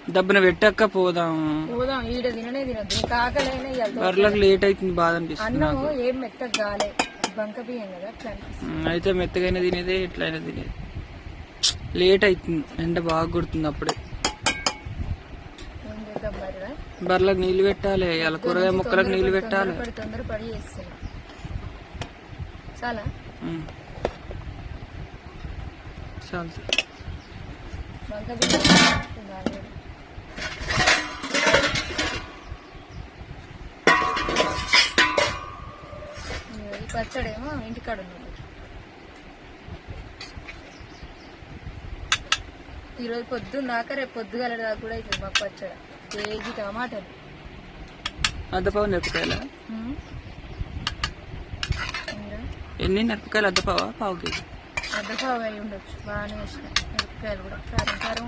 దబ్బున పెట్టాక పోదాం ఈడ తిననే తినద్దు కాకలైనా బర్రెలకు లేట్ అవుతుంది బాధ అనిపిస్తుంది అన్నం ఏం మెత్తగా కాలే బంక బియ్యం కదా అట్లా అయితే మెత్తగైనా తినేదే ఎట్లయినా తినేది లేట్ అవుతుంది ఎండ బాగా కొడుతుంది అప్పుడే ఏం చేద్దాం బర్రెలకు నీళ్లు పెట్టాలి అలా కూరగాయ మొక్కలకు నీళ్లు పెట్టాలి తొందరపడి చేస్తాను చాలా చాలు బంక బియ్యం పచ్చడేమో ఇంటికాడ ఉంది ఈరోజు పొద్దున్న దాకా రేపు పొద్దుగాల దాకా కూడా అవుతుంది మాకు పచ్చడ కేజీ టమాటాలు అద్దపావు మిరపకాయలు ఎన్ని మిరపకాయలు అద్దపావా పావు కేజీ అద్దపావు అయి ఉండొచ్చు బాగానే వేసిన మిరపకాయలు కూడా కారం కారం